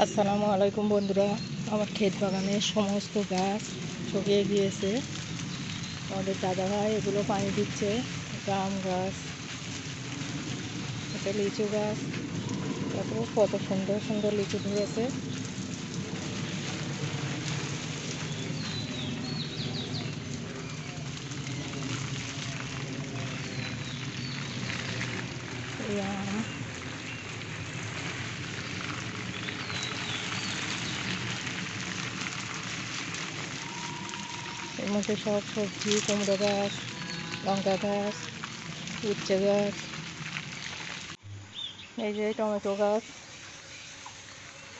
আসসালামু আলাইকুম বন্ধুরা, আমার ক্ষেত বাগানের সমস্ত গাছ শুকিয়ে গিয়েছে। আমাদের দাদা ভাই এগুলো পানি দিচ্ছে। এটা আম গাছ, এটা লিচু গাছ। দেখো কত সুন্দর সুন্দর লিচু ধরেছে। এই আম, এর মধ্যে সব সবজি, কুমড়ো গাছ, লঙ্কা গাছ, উচ্ছে গাছ, এই যে টমেটো গাছ,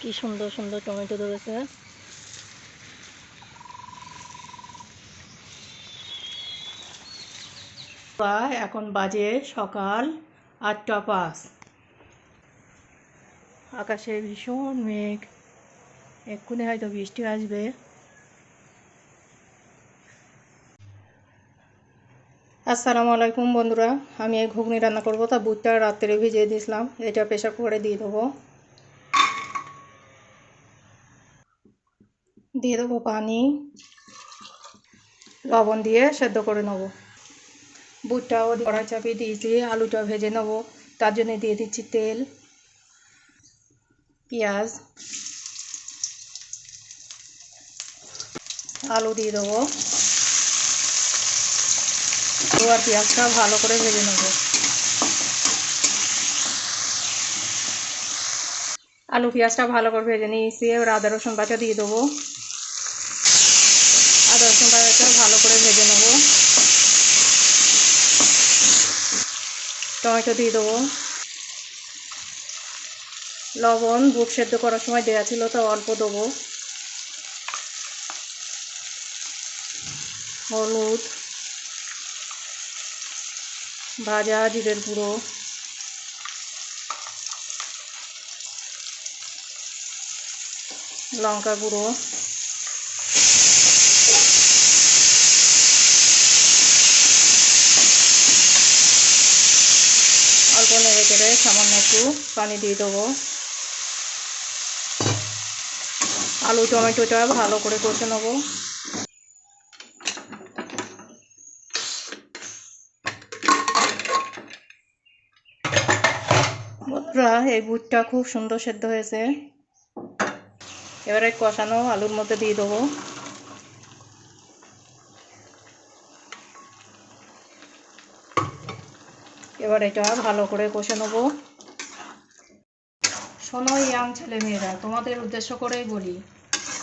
কি সুন্দর সুন্দর টমেটো ধরেছে। এখন বাজে সকাল 8টা 5। আকাশে ভীষণ মেঘ, এক্ষুনি হয়তো বৃষ্টি আসবে। আসসালামু আলাইকুম বন্ধুরা, আমি এই ঘুগনি রান্না করব। তা বুটটা রাত্রে ভিজিয়ে দিয়েছিলাম, এটা প্রেসার কুকারে দিয়ে দেবো পানি, লবণ দিয়ে সেদ্ধ করে নেব। বুটটাও কড়াই চাপিয়ে দিয়েছি, আলুটা ভেজে নেব। তার জন্য দিয়ে দিচ্ছি তেল, পেঁয়াজ, আলু দিয়ে দেবো। আলু আর পেঁয়াজটা ভালো করে ভেজে নেব। আলু পেঁয়াজটা ভালো করে ভেজে নিয়েছি, এবার আদা রসুন বাটা দিয়ে দেবো। আদা রসুন বাটাটা ভালো করে ভেজে নেব। টমেটো দিয়ে দেবো। লবণ বুট সেদ্ধ করার সময় দেওয়া ছিল, তো অল্প দেবো। হলুদ, ভাজা জিরের গুঁড়ো, লঙ্কা গুঁড়ো, অল্প নেড়ে চেড়ে সামান্য একটু পানি দিয়ে দেবো। আলু টমেটোটা ভালো করে কষে নেবো। বন্ধুরা, এই বুটটা খুব সুন্দর সেদ্ধ হয়েছে। এবারে কষানো আলুর মধ্যে দিয়ে দেবো। এবার এটা ভালো করে কষে নেবো। শোনো ইয়াং ছেলে মেয়েরা, তোমাদের উদ্দেশ্য করেই বলি,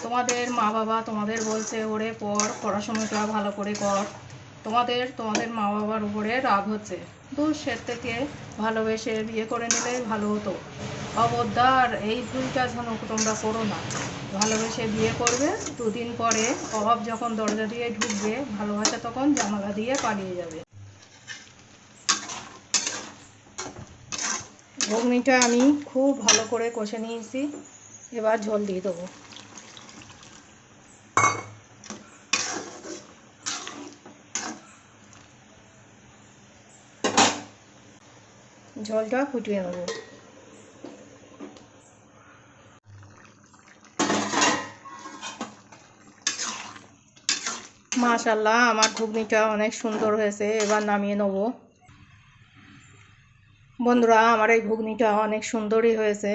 তোমাদের মা বাবা তোমাদের বলছে ওরে পড়াশোনাটা ভালো করে কর, তোমাদের মা বাবার উপরে রাগ হচ্ছে। দূর সে থেকে ভালোবেসে বিয়ে করে নিলেই ভালো হতো। অবদার এই ভুলটা যেন তোমরা করো না। ভালোবেসে বিয়ে করবে, দুদিন পরে অভাব যখন দরজা দিয়ে ঢুকবে, ভালোবাসা তখন জানালা দিয়ে পালিয়ে যাবে। ঘুগনিটা আমি খুব ভালো করে কষে নিয়েছি, এবার ঝোল দিয়ে দেবো। ঝোলটা ফুটিয়ে নেব। মাশাআল্লাহ, আমার ঘুগনিটা অনেক সুন্দর হয়েছে। এবার নামিয়ে নেব। বন্ধুরা, আমার এই ঘুগনিটা অনেক সুন্দরই হয়েছে।